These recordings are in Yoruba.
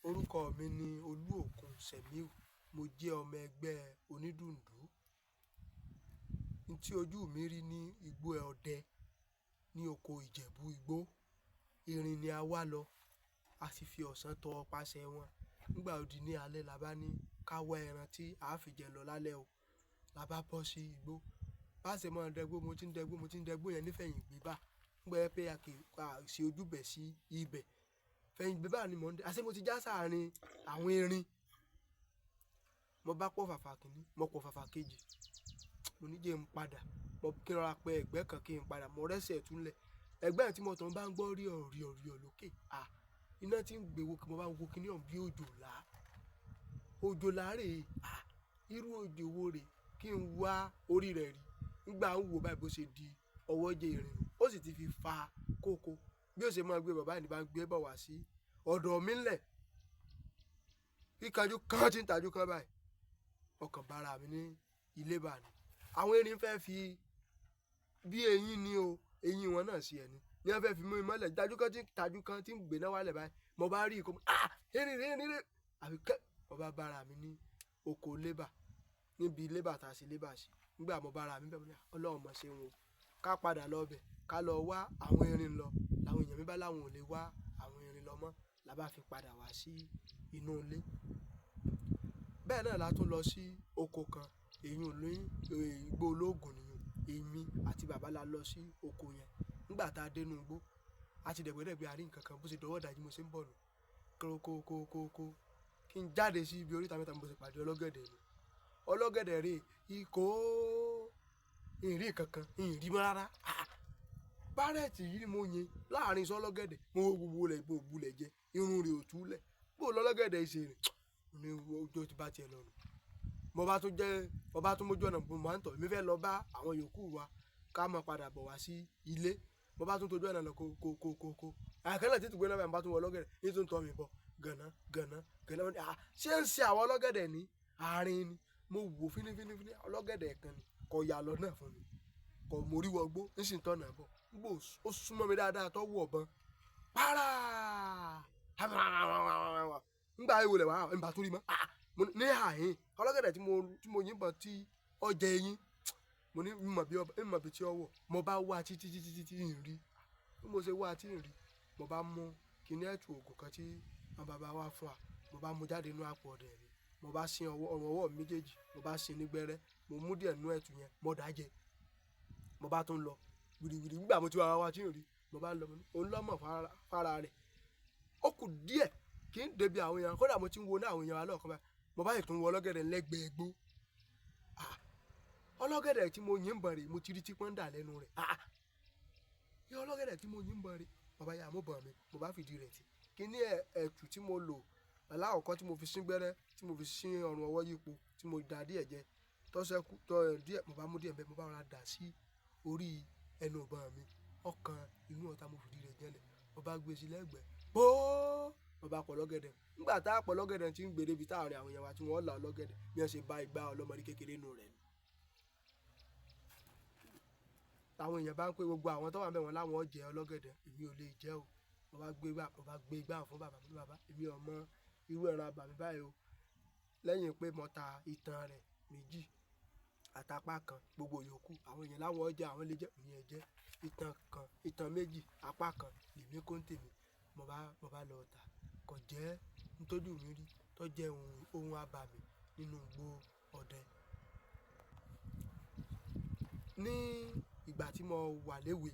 Orúkọ mi ni Olúòkun Sẹ̀míù. Mo jẹ́ ọmọ ẹgbẹ́ onídùndú. N tí ojú mi rí ní igbó ọdẹ ní oko Ìjẹ̀bú Igbó. Irin ni a wá lọ, a sì fi ọ̀sán tọ pasẹ̀ wọn. Nígbà ó di ní alẹ́ la bá ní ká wá ẹran tí a fi jẹ lọ lálẹ́ o. La bá bọ́ sí igbó. Bá ṣe máa dẹgbó, mo ti ń dẹgbó yẹn nífẹ̀yìn gbé bá. Nígbà pé a kì í ṣe ojúbẹ̀ sí ibẹ̀. Fẹ̀yìn gbé bá ni mò ń dẹ. Àṣé mo ti já sáàrin àwọn erin. Mo bá pọ̀ fàfà kìíní, mo pọ̀ fàfà kejì. Mo ní jẹ́ n padà. Mo kí n rọra pé ẹgbẹ́ kan kí n padà. Mo rẹ́sẹ̀ túnlẹ̀. Ẹgbẹ́ tí mo tàn bá ń gbọ́ rí ọ̀rọ̀ lókè. Iná tí ń gbé wo kí mo bá wo kíní ọ̀hún bí òjòlá. Òjòlá rè irú òjò wo rè kí n wá orí rẹ̀ rí. Nígbà ń wò báyìí bó ṣe di ọwọ́ jẹ irin. Ó sì ti fi fa kókó. Bí ó ṣe máa gbé bàbá ní bá ń gbé bọ̀ wá sí ọ̀dọ̀ mi ńlẹ̀. Kíkanjú kan tí ń tajú kan báyìí. Ọkàn bára mi ní ilé bá ni. Àwọn erin fẹ́ fi bí eyín ni o, eyín wọn náà sí ẹni. Ní wọ́n fẹ́ fi mú mi mọ́lẹ̀. Tajú kan tí ń gbé náà wálẹ̀ báyìí. Mo bá rí ìkómọ. Erin. Àbí kẹ́. Mo bá bára mi ní oko lébà. Níbi lébà tá a ṣe lébà sí. Nígbà mo bára mi bẹ́ẹ̀ mo ní Ọlọ́run mọ̀ ṣe wọn. Ká padà lọ bẹ̀. Ká lọ wá àwọn erin lọ. Làwọn èèyàn mi bá láwọn ò lè wá àwọn erin lọ mọ́. La bá fi padà wá sí inú ilé. Bẹ́ẹ̀ náà la tún lọ sí oko kan. Èyí ò ní igbó olóògùn nìyẹn. Èmi àti bàbá la lọ sí oko yẹn. Nígbà tá a dé inú igbó, a ti dẹ̀gbẹ́dẹ̀gbẹ́ àrí nǹkan kan bó ṣe dọwọ́ ìdájí mo ṣe ń bọ̀ nù. Kórókó. Kí n jáde sí ibi oríta mẹ́ta mo ṣe pàdé ọlọ́gẹ̀dẹ̀ ni. Ọlọ́gẹ̀dẹ̀ rè ìrìn kankan, ìrìn mọ́ rárá. Bárẹ̀tì yìí ni mo yin láàrin sọ ọlọ́gẹ̀dẹ̀. Mo wo gbogbo rẹ̀ gbogbo lẹ̀ jẹ. Irun rẹ̀ ò túlẹ̀. Bó lọ́lọ́gẹ̀dẹ̀ ṣe rìn. Ní ojú ti bá tiẹ̀ lọ nù. Mo bá tún mójú ọ̀nà mo máa ń tọ̀. Èmi fẹ́ lọ bá àwọn yòókù wa ká máa padà bọ̀ wá sí ilé. Mo bá tún tójú ọ̀nà lọ kó. Àkànlẹ̀ tí tùgbẹ́ náà bá tún wọ ọlọ́gẹ̀dẹ̀. Ní tó ń tọ́ mi bọ̀. Gànà. Ṣé ń ṣe àwọn ọlọ́gẹ̀dẹ̀ ní àárín ni? Mo wò fínífíní ọlọ́gẹ̀dẹ̀ kan ni. Kọ ya lọ náà fún mi. Kọ mórí wọgbó. Ń sì ń tọ̀nà bọ̀. Nígbà ó súnmọ́ mi dáadáa tó wọ̀ bọ́n. Párá! Nígbà ìwò lẹ̀ wá ń bá tún rí mọ́. Ní àhín ọlọ́gẹ̀dẹ̀ tí mo yìnbọn tí ó jẹ eyín. Mo ní mọ̀ bí tí ó wọ̀. Mo bá wá títí ń rí. Bí mo ṣe wá tí ń rí. Mo bá mú kíní ẹ̀tù òògùn kan tí àwọn bàbá wa fún wa. Mo bá mú jáde nínú àpò ọ̀dẹ̀ mi. Mo bá sin ọwọ́ mi méjèèjì. Mo bá sin ní gbẹ́rẹ́. Mo mú díẹ̀ nínú ẹ̀tù yẹn. Mo dà jẹ. Mo bá tún lọ. Wìrìwìrì nígbà mo ti wá tí ń rí. Mo bá lọ. Òun lọ́mọ̀ fara rẹ̀. Ó kù díẹ̀ kí n débi àwọn èèyàn. Kódà mo ti ń wo ní àwọn èèyàn wa lọ́ọ̀kan báyìí. Mo bá ìtún wọ ọlọ́gẹ̀dẹ̀ lẹ́gbẹ̀ẹ́ igbó. Ọlọ́gẹ̀dẹ̀ tí mo yìnbọn rè mo ti rí tí pọ́n dà lẹ́nu rẹ̀. Ọlọ́gẹ̀dẹ̀ tí mo yìnbọn rè. Bàbá yà mú bọ̀ mi. Mo bá fìdí rẹ̀ tì. Kíní ẹ̀tù tí mo lò. Alákọ̀ọ́kọ́ tí mo fi sín gbẹ́rẹ́. Tí mo fi sín ọrùn ọwọ́ yípo. Tí mo dà díẹ̀ jẹ. Tọ́sẹ́kù díẹ̀. Mo bá mú díẹ̀ bẹ́ẹ̀. Mo bá rọra dà sí orí ẹnu ìbọn mi. Ọkàn inú ọ̀tá mo fìdí rẹ̀ jẹ́lẹ̀. Mo bá gbé sí lẹ́gbẹ̀ẹ́. Mo bá pọ̀ ọlọ́gẹ̀dẹ̀. Nígbà tá a pọ̀ ọlọ́gẹ̀dẹ̀ tí ń gbé débi táàrin àwọn èèyàn wa tí wọ́n là ọlọ́gẹ̀dẹ̀. Bí wọ́n ṣe bá igbá ọlọ́mọdé kékeré nù rẹ̀ ni. Àwọn èèyàn bá ń pé gbogbo àwọn tó wà ńbẹ̀ wọ́n láwọn jẹ ọlọ́gẹ̀dẹ̀. Èmi ò lè jẹ́ o. Mo bá gbé igbá fún bàbá mi. Bàbá èmi ò mọ irú ẹran àbàmì báyìí o. Lẹ́yìn pé mo ta ìtàn rẹ̀ méjì àtàpá kan gbogbo yòókù. Àwọn èèyàn láwọn jẹ àwọn lè jẹ́ ìyẹn jẹ́ ìtàn méjì apá kan lèmi kó ń tèmi. Mo bá lọ tà. Kò jẹ́ nítójú mi rí tó jẹ́ ohun àbàmì nínú igbó ọdẹ. Ní ìgbà tí mo wà léwe,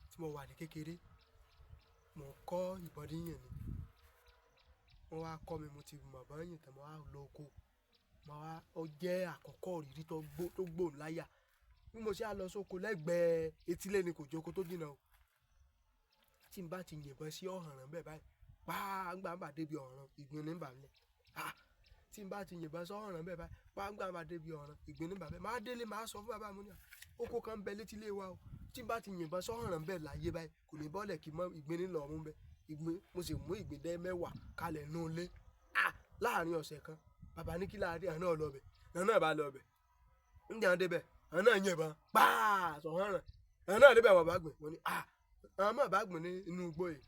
tí mo wà ní kékeré, mò ń kọ́ ìbọn yínyìn ni. Wọ́n wá kọ́ mi mo ti mọ̀ bọ́n yìn tán mo wá lọ oko. Ó jẹ́ àkọ́kọ́ ìrírí tó gbòòn láyà. Bí mo ṣe á lọ sóko lẹ́gbẹ̀ẹ́ etílé ni kò jókòó tó jìnnà o. Tí n bá ti yìnbọn sí ọ̀hànràn bẹ́ẹ̀ báyìí. Nígbà bá débi ọ̀ràn ìgbín ní bà mí lẹ̀. Tí n bá ti yìnbọn sí ọ̀hànràn bẹ́ẹ̀ báyìí. Nígbà bá débi ọ̀ràn ìgbín ní bà mí lẹ̀. Máa délé máa sọ fún bàbá mi ní oko kan bẹ létí ilé wa o. Tí n bá ti yìnbọn sí ọ̀hànràn bẹ́ẹ̀ láyé báyìí. Kò ní bọ́lẹ̀ kí mọ́ ìgbín ní lọ mú bẹ́ẹ̀. Mo sì mú ìgbín dẹ́ mẹ́wàá kalẹ̀ nú ilé. Láàárín ọ̀sẹ̀ kan. Bàbá ní kí láàárín àná lọ bẹ̀. Àná bá lọ bẹ̀. Nígbà wọ́n débẹ̀. Àná yìnbọn. Sọ̀hànràn. Àná débẹ̀ wọ́n bá gbìn. Mo ní àwọn máa bá gbìn ní inú igbó yìí.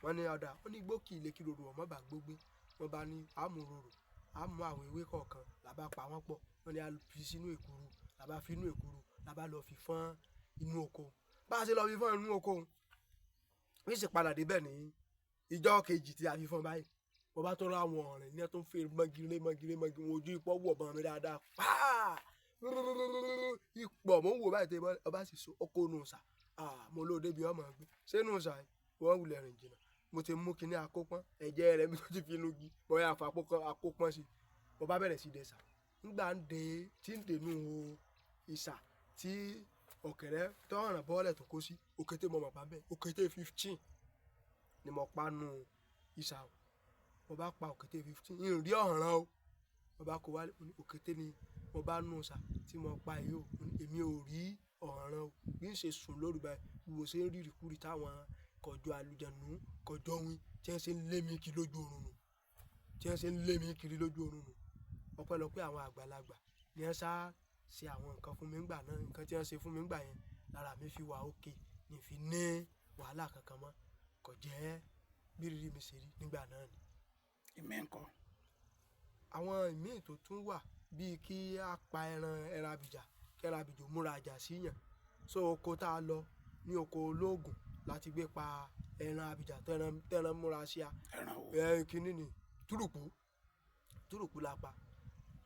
wọ́n ní ọ̀dà wọ́n ní igbó kì í lè kí rorò ọmọ bá gbógbé wọ́n bá ní àmú rorò àmú àwọn ewé kọ̀ọ̀kan làbá pa wọ́n pọ̀ wọ́n ní a fi sínú èkuru làbá fi inú èkuru làbá lọ fi fọ́n inú oko bá a ṣe lọ fi fọ́n inú oko wọ́n sì padà débẹ̀ ní ìjọ kejì tí a fi fọ́n báyìí wọ́n bá tó ra àwọn ọ̀rìn ní ẹ̀ tó ń fi mọ́gìrì wọn ojú ipò wọ̀ bọ́n mi dáadáa pàà ipò mò ń wò báyìí tẹ́ ọba sì so ọkọ̀ nù sà mo lóde bí ọmọ gbé sínú sà wọ́n wulẹ̀ rìn jìnnà mo ti mú kinní àkópọ́n ẹ̀jẹ̀ rẹ̀ mi tó ti fi inú gi bóyá àkópọ́n sí mo bá bẹ̀rẹ̀ sí dẹ̀ sà nígbà ń de tí ń dènú ìsà tí ọ̀kẹ́rẹ́ tó ràn bọ́ọ̀lẹ̀ tó kó sí òkété mo mọ̀ pa bẹ́ẹ̀ òkété 15 ni mo pa nù ìsà o mo bá pa òkété 15 ìrìn rí ọ̀ràn o mo bá kó wálé òkété ni mo bá nù sà tí mo pa yìí o èmi ò rí ọ̀ràn o bí n ṣe sùn lóru báyìí bí mo ṣe ń rí ìrìkúrì táwọn kọjọ àlùjànnú kọjọ wín tí wọ́n ṣe ń lé mi kiri lójú oorun nù ọpẹ́lọpẹ́ àwọn àgbàlagbà ni wọ́n sá ṣe àwọn nǹkan fún mi ńgbà náà nǹkan tí wọ́n ṣe fún mi ńgbà yẹn lára mi fi wà òkè ní fi ní wàhálà kankan mọ́ kò jẹ́ bí rírí mi ṣe rí nígbà náà ni. ìmí nǹkan. àwọn ìmíì tó tún wà bíi kí a pa ẹran abìjà kí ẹran abìjà múra àjà síyàn so oko tá a lọ ní oko olóògùn láti gbé pa ẹran abìjà tẹran múra sí a kínní ni túrùpù la pa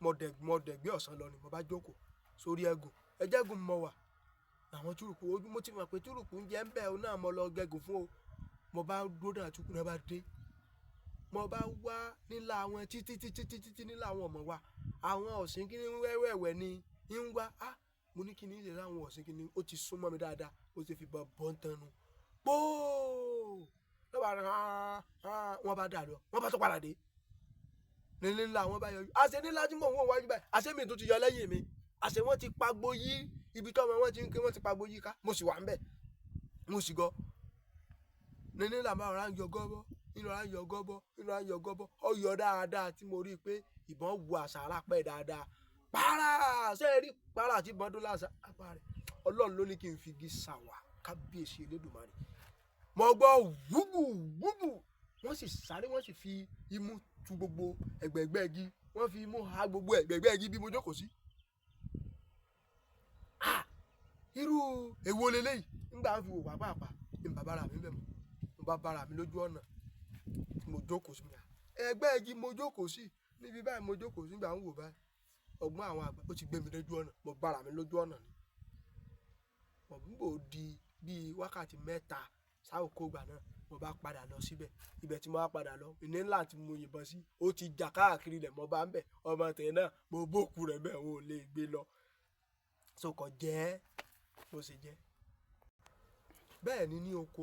mo dẹ̀gbẹ́ ọ̀sán lọ ni mo bá jókòó sórí ẹgùn mo wà àwọn túrùpù ojú mo ti mọ̀ pé túrùpù ń jẹ́ ń bẹ̀ ọ́ náà mo lọ gẹ̀gùn fún o mo bá dúró náà túkú náà bá dé mo bá wá nílà àwọn títí nílà àwọn ọmọ wa àwọn ọ̀sìn kí ni wẹ́wẹ́wẹ́ ni ń wá mo ní kí ni ìlera àwọn ọ̀sìn kí ni ó ti súnmọ́ mi dáadáa ó ti fi bọ́ ń tanu póò wọ́n bá dà lọ wọ́n bá tó padà dé nílé ńlá wọn bá yọjú àṣẹ nílá tí mò ń wò wájú báyìí àṣẹ mi tó ti yọ lẹ́yìn mi àṣẹ wọn ti pagbo yí ibi tọ́mọ wọn ti ń ké wọn ti pagbo yí ká mo sì wà ń bẹ̀ mo sì gọ nílé ńlá máa rà ń yọ gọ́bọ́ ọ yọ dáadáa tí mo rí i pé ìbọn wu àṣàrà pẹ́ dáadáa pàrà ṣé ẹ rí pàrà tí ìbọn dún láṣà apá rẹ̀ ọlọ́run ló ní kí n fi igi ṣàwà kábíyèsí Elédùmarè mo gbọ́ wúbù wọ́n sì sáré wọ́n sì fi imú tu gbogbo ẹ̀gbẹ̀gbẹ́ igi wọ́n fi imú ha gbogbo ẹ̀gbẹ̀gbẹ́ igi bí mo jókòó sí. irú èwo leléyìí nígbà ń fi wò pàápàá ní bàbá rà mí bẹ̀ mọ́ mo bá bára mi lójú ọ̀nà mo jókòó sí ẹgbẹ́ igi mo jókòó sí níbi báyìí mo jókòó sí nígbà ń wò báyìí ọgbọ́n àwọn àgbà ó ti gbé mi lójú ọ̀nà mo bára mi lójú ọ̀nà ni mo gbò di bíi wákàtí 3 sáwòkó gbà náà mo bá padà lọ síbẹ̀ ibẹ̀ tí mo bá padà lọ ìní ńlá tí mo yìnbọn sí ó ti jà káàkiri lẹ̀ mo bá ń bẹ̀ ọmọ tẹ̀ náà mo bókù rẹ̀ bẹ́ẹ̀ wọn ò lè gbé lọ sọkọ jẹ́ bó ṣe jẹ́. bẹ́ẹ̀ ni ní oko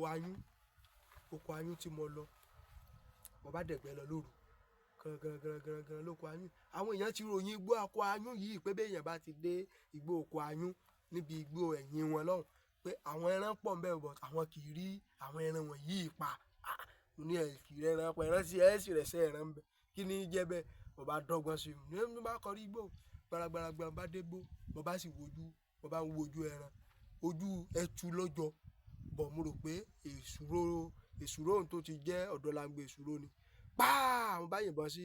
ayún tí mo lọ mo bá dẹ̀gbẹ́ lọ lóru gangan lóko ayún àwọn èèyàn ti ròyìn igbó oko ayún yìí pé bẹ́ẹ̀ èèyàn bá ti dé igbó oko ayún níbi igbó ẹ̀yìn wọn lọ́hùn pé àwọn ẹran pọ̀ ń bẹ̀rù bọ̀ àwọn kì í rí àwọn ẹran wọ̀nyí pa mo ní kì í rẹran pa ẹran sí ẹ̀sì rẹ̀ sẹ́ ẹran ń bẹ̀ kí ni jẹ́ bẹ́ẹ̀ mo bá dọ́gbọ́n sí i mo bá kọrí igbó gbaragbara bá dé gbó mo bá sì mo bá ń wojú ẹran ojú ẹtu lọ́jọ́ bọ̀ mo rò pé èsúró ohun tó ti jẹ́ ọ̀dọ́langbe èsúró ni páà mo bá yìnbọn sí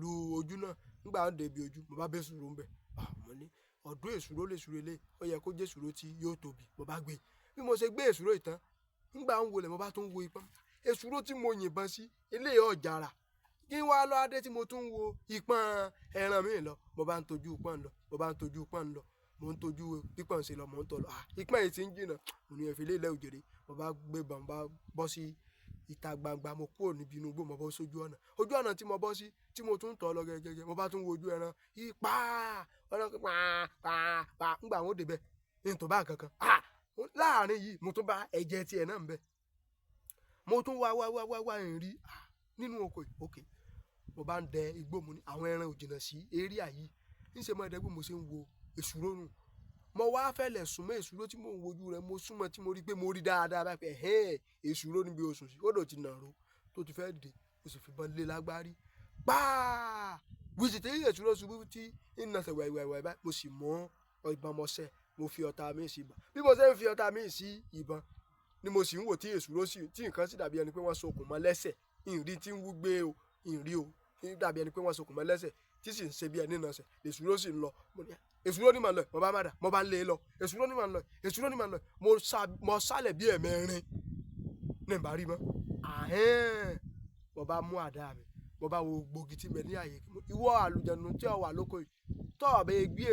lu ojú náà nígbà wọn débi ojú mo bá bẹ́ sùúrù ń bẹ̀ mo ní ọdún èsúró lè súré lé ó yẹ kó jẹ́ èsúró tí yóò tóbi mo bá gbé bí mo ṣe gbé èsúró ìtàn nígbà ń wọlé mo bá tún wo ipọ́n èsúró tí mo yìnbọn sí eléyìí ọ̀jàrà kí wá lọ adé tí mo tún wo ìpọ́n ẹran mi lọ mo bá ń tọ́jú ìpọ́n lọ mo ń tọ́jú pípọ́n ṣe lọ mo ń tọ́ lọ ìpọ́n yìí ti ń jìnnà mo ní ẹ̀fẹ́ lélẹ̀ òjèrè mo bá gbé bọ̀n bá bọ́ sí ìta gbangba mo kúrò níbi inú igbó mo bọ́ sójú ọ̀nà tí mo bọ́ sí tí mo tún tọ́ lọ gẹ́gẹ́ mo bá tún wojú ẹran ipá ọlọ́kùn pàápàá ńgbà wọn ò débẹ̀ ní tó bá kankan láàrin yìí mo tún bá ẹ̀jẹ̀ tiẹ̀ náà ń bẹ̀ mo tún wá ìrìn rí nínú oko òkè mo bá ń dẹ igbó mu ní àwọn ẹran ò jìnnà sí eréà yìí níṣẹ́ mọ́ ẹ̀dẹ́gbẹ́ mo ṣe ń wo èsúró nù mo wá fẹ́lẹ̀ súnmọ́ èsúró tí mò ń wojú rẹ̀ mo súnmọ́ tí mo rí pé mo rí dáadáa báyìí pé èsúró níbi oṣù sí ó dò ti nàró tó ti fẹ́ dé o sì fìbọn lé lágbárí páà wíṣì tí èsúró ṣubú tí ń nàṣẹ wẹ̀wẹ̀wẹ̀ báyìí mo sì mú ìbọn mọ́ṣẹ́ mo fi ọ̀tá mi sí ìbọn bí mo ṣe ń fi ọ̀tá mi sí ìbọn ni mo sì ń wò tí èsúró sì tí nǹkan sì dàbí ẹni pé wọ́n sokùn mọ́ lẹ́sẹ̀ ìrìn tí ń wú gbé o ìrìn o dàbí ẹni pé wọ́n sokùn mọ́ lẹ́sẹ̀ tí sì ń ṣe bí ẹni náà ṣe èsúró sì ń lọ èsúró ní màá lọ mo bá má dà mo bá lé e lọ èsúró ní màá lọ èsúró ní màá lọ mo sálẹ̀ bí ẹ̀mẹrin ní ìbá rí mọ́ mo bá mú àdá mi mo bá wo gbòógì tí mi ní àyè ìwọ àlùjànnú tí ó wà lóko yìí tó ọ̀bẹ gbé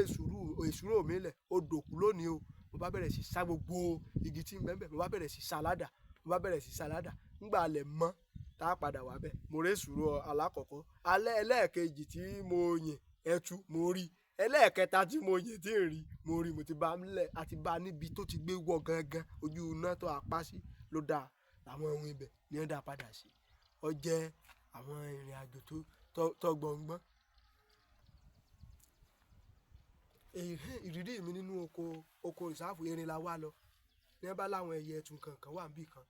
èsúró mi lẹ̀ ó dòkú lónìí o mo bá bẹ̀rẹ̀ sí sá gbogbo igi tí ń bẹ ńbẹ̀ mo bá bẹ̀rẹ̀ sí sáládà ńgbà alẹ̀ mọ́ tá a padà wá bẹ́ẹ̀ mo rí èsúró alákọ̀ọ́kọ́ alẹ́ ẹlẹ́ẹ̀kejì tí mo yìn ẹtu mo rí ẹlẹ́ẹ̀kẹta tí mo yìn tí ń rí mo ti bá nílẹ̀ àti bá níbi tó ti gbé wọ̀ gangan ojú iná tó apá sí ló dáa àwọn ohun ibẹ̀ ni ó dá padà sí ó jẹ́ àwọn ìrìn àjò tó gbọ̀ngbọ́n. Ìrírí mi nínú oko ìsáàfù erin la wá lọ ní ẹ bá láwọn ẹyẹ ẹtù kankan wà níbì kan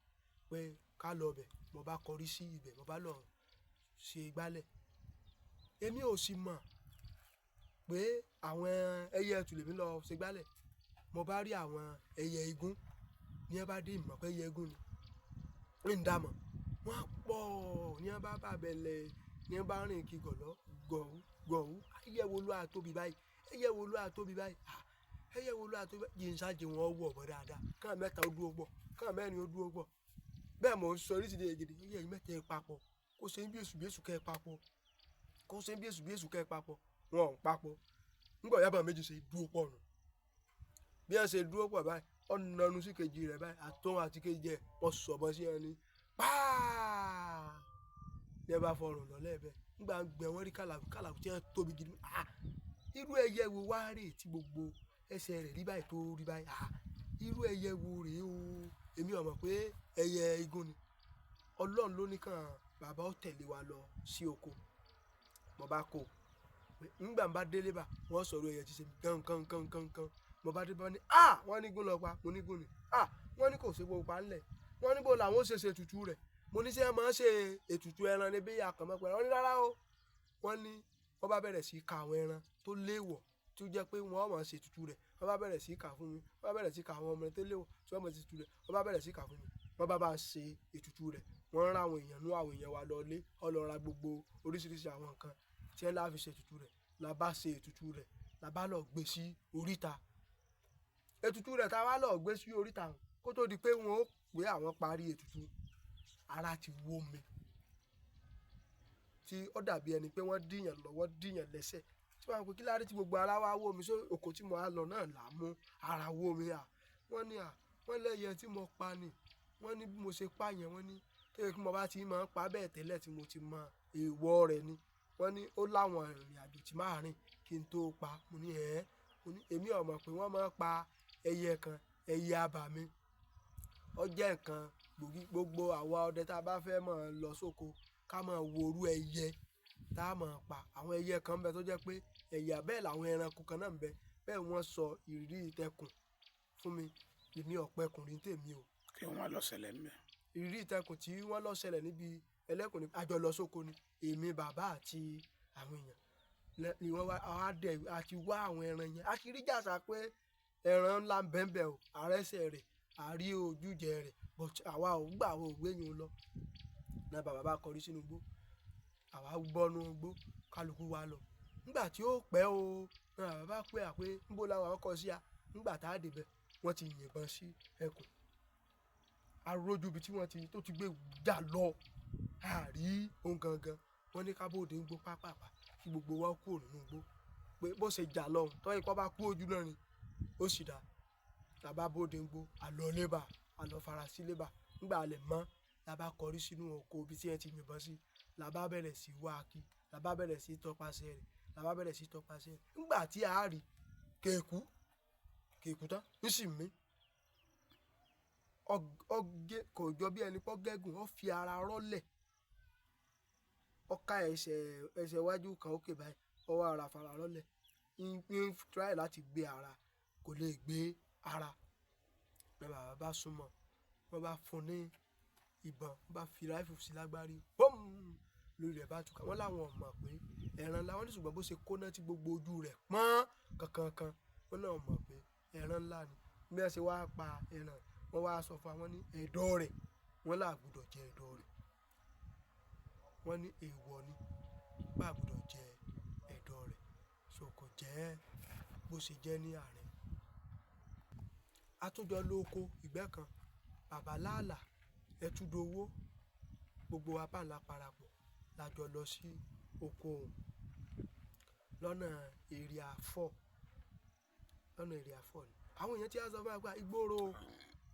pé ká lọ bẹ̀ mo bá kọrí sí ibẹ̀ mo bá lọ ṣe gbálẹ̀ èmi ò sì mọ̀ pé àwọn ẹyẹ ẹtù lèmi lọ ṣe gbálẹ̀ mo bá rí àwọn ẹyẹ igún ní ẹ bá dé ìmọ̀ pé ẹyẹ igún ni ń dàmọ̀ wọ́n pọ̀ ní ẹ bá bàbẹ̀lẹ̀ ní ẹ bá rìn kí gọ̀lọ́ gọ̀hú ẹyẹ wo ló àtóbi báyìí ẹyẹ wo ló àtóbi báyìí ẹyẹ wo ló àtóbi báyìí yìí ń ṣáàjì wọn wọ̀ bọ́ dáadáa káà mẹ́ta ó dúró pọ̀ káà mẹ́rin ó dúró pọ̀ bẹ́ẹ̀ mò ń sọ oríṣiríṣi ègèdè ẹyẹ yìí mẹ́ta ẹ papọ̀ kó ṣe ń bí èṣù kẹ́ ẹ papọ̀ kó ṣe ń bí èṣù kẹ́ ẹ papọ̀ wọn ò papọ̀ nígbà yàbá méjì ṣe dúró pọ̀ nù bí wọ́n ṣe dúró pọ̀ báyìí ọ̀nànú sí kejì rẹ̀ báyìí àtọ́wọ́n àti kejì ẹ̀ wọ́n sọ̀bọ̀ sí ẹni pàà ní ẹ bá fọrùn lọ́lẹ́ bẹ́ẹ̀ nígbà gbẹ wọ́n rí kàlàkù tí wọ́n tóbi gidi irú ẹyẹ wo wá rè tí gbogbo ẹsẹ̀ rẹ̀ rí báyìí tó rí báyìí irú ẹyẹ wo rèé o èmi ò mọ̀ pé ẹyẹ igún ni ọlọ́run ló ní kàn bàbá ó tẹ̀lé wa lọ sí oko mo bá kó nígbà bá délé bá wọ́n sọ̀rọ̀ ẹyẹ ti ṣe kankankankan mo bá dé bá ní wọ́n ní gún lọ pa mo ní gún ni wọ́n ní kò sí gbogbo pa ńlẹ̀ wọ́n ní bó làwọn ó ṣe ètùtù rẹ̀ mo ní sẹ́ máa ń ṣe ètùtù ẹran níbí àkànmọ́pẹ́ wọ́n ní rárá o wọ́n ní wọ́n bá bẹ̀rẹ̀ sí ka àwọn ẹran tó léèwọ̀ tó jẹ́ pé wọ́n máa ṣe ètùtù rẹ̀ wọ́n bá bẹ̀rẹ̀ sí kà fún mi wọ́n bá bẹ̀rẹ̀ sí ka àwọn ọmọ tó léèwọ̀ tí wọ́n máa ṣe ètùtù rẹ̀ wọ́n bá bẹ̀rẹ̀ sí kà fún mi wọ́n bá ṣe ètùtù rẹ̀ wọ́n rán àwọn èèyàn wa lọlé ọlọ́ra gbogbo oríṣiríṣi àwọn nǹkan tí ẹ láfi ṣe ètùtù rẹ̀ la bá ṣe ètùtù rẹ̀ la bá lọ gbé sí oríta ètùtù rẹ̀ tá a wá lọ gbé sí oríta kó tó di pé wọ́n ó pé àwọn parí ètùtù ara ti wó mi tí ó dàbí ẹni pé wọ́n dìyàn lọ́wọ́ dìyàn lẹ́sẹ̀ tí wọ́n á pè kí lárí tí gbogbo ara wa wó mi só oko tí mo á lọ náà là á mú ara wó mi wọ́n ní wọ́n lẹ́yẹ tí mo pa ni wọ́n ní bí mo ṣe pa yẹn wọ́n ní tẹ́lẹ̀ kí mo bá ti máa ń pa bẹ́ẹ̀ tẹ́lẹ̀ tí mo ti mọ èèwọ̀ rẹ̀ ni wọ́n ní ó láwọn ìrìn àjò tí máa rìn kí n tó pa mo ní èmi ò mọ̀ pé wọ́n máa ń pa ẹyẹ kan ẹyẹ abàmì ó jẹ́ nǹkan gbogbo àwa ọdẹ tá a bá fẹ́ máa lọ sóko ká máa worú ẹyẹ tá a máa pa àwọn ẹyẹ kan ń bẹ tó jẹ́ pé ẹ̀yà bẹ́ẹ̀ làwọn ẹranko kan náà ń bẹ bẹ́ẹ̀ wọ́n sọ ìrírí ìtẹkùn fún mi èmi ọ̀pẹkùnrin tèmi o. kí wọ́n lọ ṣẹlẹ̀ níbẹ̀. ìrírí ìtẹkùn tí wọ́n lọ ṣẹlẹ̀ níbi ẹlẹ́kùn ní àjọlọ sóko ni èmi bàbá àti àwọn èèyàn ni wọ́n wá àti wá àwọn ẹran yẹn àṣírí jàsà pé ẹran ńlá ń bẹ́ẹ̀ o àrẹ́sẹ̀ rẹ̀ àrí ojújẹ rẹ̀ but àwa ò gbà àwọn òwe yẹn lọ náà bàbá bá kọrí sínú igbó àwa bọ́nú igbó kálukú wa lọ nígbà tí ó pẹ́ o náà bàbá bá pẹ́ àpé níbo làwọn àwọn kọ sí a nígbà tá a débẹ̀ wọ́n ti yìnbọn sí ẹkùn arójú ibi tí wọ́n ti tó ti gbé jà lọ àrí ohun gangan wọ́n ní kábòdè ń gbó pápápá kí gbogbo wa kúrò nínú igbó pé bó ṣe jà lọ́hùn tọ́ ikọ́ bá kú ojú náà ni ó sì dá làbá bóde ń gbó àlọ́ lébà àlọ́ farasí lébà ńgbà alẹ̀ mọ́ làbá kọrí sínú oko ibi tí ẹ ti yìnbọn sí làbá bẹ̀rẹ̀ sí wá kí làbá bẹ̀rẹ̀ sí tọpasẹ̀ rẹ̀ làbá bẹ̀rẹ̀ sí tọpasẹ̀ rẹ̀ ńgbà tí a rí kéèkú tán nísìmí kò jọ bí ẹni pọ́ gẹ́gùn ó fi ara rọ́lẹ̀ ó ká ẹsẹ̀ iwájú kan ókè báyìí ó wá ara fara rọ́lẹ̀ ń try láti gbé ara kò lè gbé ara ní bàbá bá súnmọ́ wọ́n bá fún ní ìbọn wọ́n bá fi ráìfù sí lágbárí lórí rẹ̀ bá túká wọ́n láwọn mọ̀ pé ẹran ńlá wọ́n ní ṣùgbọ́n bó ṣe kóná tí gbogbo ojú rẹ̀ pọ́n kankan wọ́n náà mọ̀ pé ẹran ńlá ni bí wọ́n ṣe wá pa ẹran wọ́n wá sọ fún àwọn ní ẹ̀dọ̀ rẹ̀, wọ́n là gbọ́dọ̀ jẹ ẹ̀dọ̀ rẹ̀, wọ́n ní èèwọ̀ ni bá gbọ́dọ̀ jẹ ẹ̀dọ̀ rẹ̀. So kò jẹ́ bó ṣe jẹ́ ní àárín. Àtúnjọ lóko ìgbẹ́ kan, bàbá láàlà Ẹtúndowó, gbogbo wa bá ńlá parapọ̀ la jọ lọ sí oko òun lọ́nà area 4 ni. Àwọn èèyàn tí a sọ fún wa pé ìgboro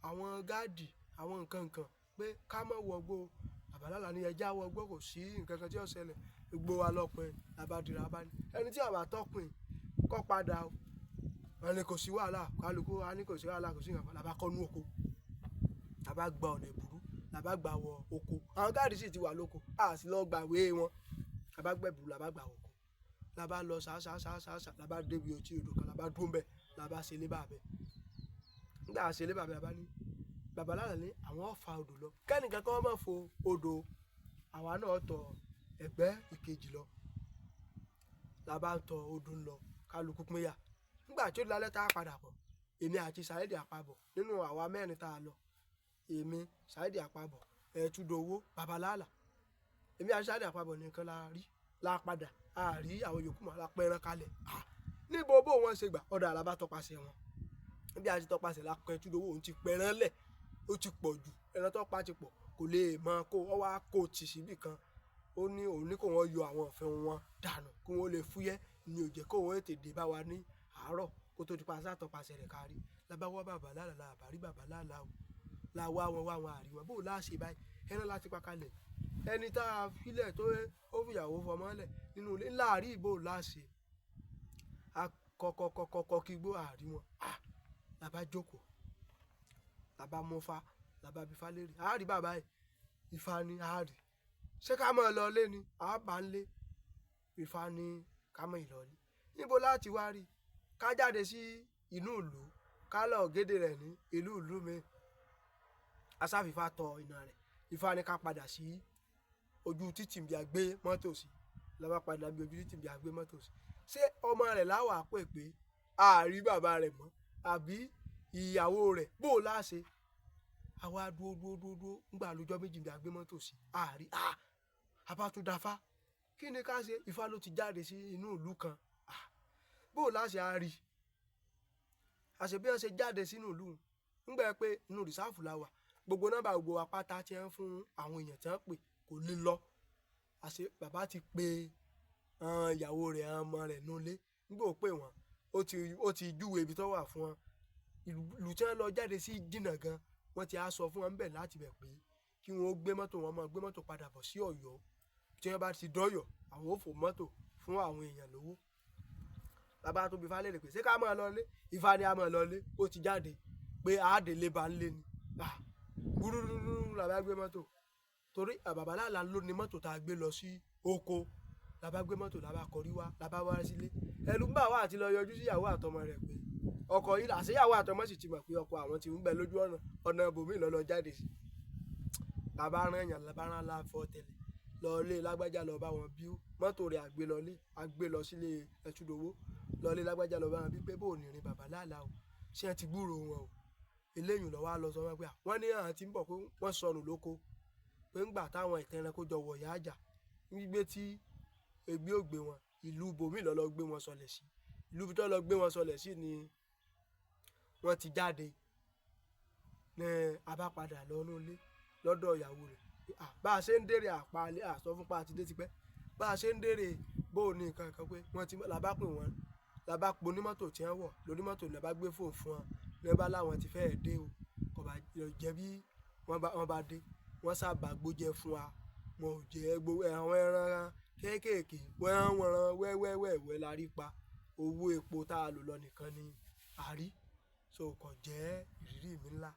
àwọn gáàdì àwọn nǹkan pé ká má wọgbó. Bàbá láàlà ní ẹja wọgbó, kò sí nǹkan kan tí ó ṣẹlẹ̀. Gbogbo wa lọ́pin làbádìrà bá ní ẹni tí àwa tọ́pin kọ́ padà o. Wọ́n ní kò sí wàhálà, kálukú wa ní kò sí wàhálà, kò sí nǹkan kan. Làbá kọ́nú oko, làbá gba ọ̀nà ìbúrú, làbá gbà wọ oko. Àwọn gáàdì sì ti wà lóko, a sì lọ gbàwé wọn. Làbá gbẹ̀bùrú, làbá gbà oko. Làbá lọ ṣáṣáṣáṣá, làbá débi otí odò kan, làbá dúró ńbẹ̀, làbá ṣe lé bàbẹ̀. Nígbà ṣe lé bàbẹ̀, làbá ní bàbá láàlà ní àwọn fa odò lọ. Kẹ́nìkan kan má fo odò, àwa náà tọ ẹ̀gbẹ́ ìkejì lọ. Làbá tọ odò ń lọ, kálukú pín yà. Nígbà tí ó lálẹ́ tá a padà bọ̀, èmi àti Saheed Àpabọ̀ nínú àwa mẹ́rin tá a lọ, èmi Saheed Àpabọ̀, Ẹtúndowó, bàbá láàlà, èmi àti Saheed Àpabọ̀ nìkan la rí, la padà, a rí àwọn yòókù mọ́, la pẹran kalẹ̀. Níbo bó wọn ṣe gbà ọ̀dà làbá tọpasẹ̀ wọn. Bí a ti tọpasẹ̀ la kọ Ẹtúndowó, òun ti pẹran lẹ̀, ó ti pọ̀ jù, ẹran tó pa ti pọ̀, kò lè mọ kó ọ wá kó tì síbì kan. Ó ní òun ní kó wọn yọ àwọn ọ̀fẹ́ wọn dànù kó wọn lè fúyẹ́, ní ó jẹ́ kó wọn tètè dé bá wa ní àárọ̀ kó tó di pàṣẹ àtọpasẹ̀ rẹ̀ kárí. Làbá wá bàbá láàlà, la bá rí bàbá láàlà o. La wá wọn àrí wọn, bó láṣẹ báyìí ẹran láti pa kalẹ̀. Ẹni tá a filẹ̀ tó ó fìyàwó fọmọ́lẹ̀ nínú ilé láàrí ìbò láṣẹ. A kọ́kọ́ kí gbó àrí wọn. Làbá jókòó, làbá mọ́fá, làbá bí falẹ́rì. A rí bàbá yìí, Ifá ni a rí. Ṣé ká mọ̀ lọ lé ni? A bá ń lé. Ifá ni ká mọ̀ ìlọlé. Níbo láti wá rí? Ká jáde sí inú ìlú, ká lọ gédé rẹ̀ ní ìlú mi. Asáfífá tọ iná rẹ̀. Ifá ní ká padà sí ojú títì bí a gbé mọ́tò sí. Làbá padà bí ojú títì bí a gbé mọ́tò sí. Ṣé ọmọ rẹ̀ láwà pè pé a rí bàbá rẹ̀ mọ́ àbí ìyàwó rẹ̀ bó láṣẹ? Àwa dúró ńgbà lọ́jọ́ méjì bí a gbé mọ́tò sí. A rí àbá tún dáfá. Kí ni ká ṣe? Ifá ló ti jáde sí inú ìlú kan. Bó láṣẹ a rí. Àṣẹ bí wọ́n ṣe jáde sínú ìlú ńgbà pé inú rìsáàfù la wà. Gbogbo nọ́mbà gbogbo apáta tí wọ́n fún àwọn èèyàn tí wọ́n pè kò lè lọ. Àṣẹ bàbá ti pe ìyàwó rẹ̀ ọmọ rẹ̀ nulé. Nígbà ó pè wọ́n, ó ti júwe ibi tó wà fún wọn. Ìlú tí wọ́n lọ jáde sí jìnnà gan. Wọ́n ti á sọ fún wọn ńbẹ̀ láti bẹ̀ pé kí wọ́n gbé mọ́tò wọn máa gbé mọ́tò padà bọ̀ sí Ọ̀yọ́. Tí wọ́n bá ti dọ́yọ̀, àwọn ò fò mọ́tò fún àwọn èèyàn lówó. Bàbá tó bí falẹ́rì pé ṣé ká máa lọ lé? Ifá ni a máa lọ lé. Ó ti jáde pé àádélé bá ń lé ni. Gbúrúrú làbá gbé mọ́tò. Torí bàbá láàlà ló ní mọ́tò tá a gbé lọ sí oko. Làbá gbé mọ́tò, làbá kọrí wá, làbá wá sílé. Ẹ̀rù ń bà wá àti lọ yọjú sí ìyàwó àtọmọ rẹ̀ pé ọkọ yìí àṣẹ ìyàwó àtọmọ sì ti mọ̀ pé ọkọ àwọn ti ń gbẹ lójú ọ̀nà ibòmíì lọ jáde sí. Làbá rán èèyàn, làbá rán láfọ́ tẹ̀lẹ̀ lọ lé lágbájá lọ bá wọn bí mọ́tò rẹ̀ àgbé lọ sílé Ẹtúndowó. Lọ lé lágbájá lọ bá wọn bí pé bó ní rìn bàbá láàlà o. Ṣé ẹ ti gbúròó wọn o? Eléyìí lọ wá lọ sọ wọn pé wọ́n ní àwọn tí ń bọ̀ pé wọ́n sọnù lóko. Pé ńgbà táwọn ìtàn ẹranko jọ wọ̀ yá àjà. Gbígbé tí egbé ò gbé wọn, ìlú ibòmíì lọ gbé wọn sọlẹ̀ sí. Ìlú tó lọ gbé wọn sọlẹ̀ sí ni wọ́n ti jáde. Ní abá padà lọ inú ilé lọ́dọ̀ ìyàwó rẹ̀. Bá a ṣe ń dèrè àpalẹ̀ àsọ fún pa àti dé tipẹ́. Bá a ṣe ń dèrè bó ní nǹkan kan pé wọ́n ti làbá pè wọ́n. Làbá po onímọ́tò tí wọ́n wọ̀ lónímọ́tò làbá gbé fóònù fún wọn. Lẹ́bàá láwọn ti fẹ́ẹ̀ dé o. Kò bá jẹ́ bí wọ́n bá dé. Wọ́n sábà gbójẹ fún wa. Wọn ò jẹ́ gbogbo àwọn ẹran kéékèèké. Wọ́n wẹ́wẹ́ la rí pa. Owó epo tá a lò lọ nìkan ni a rí. So kò jẹ́ ìrírí mi ńlá.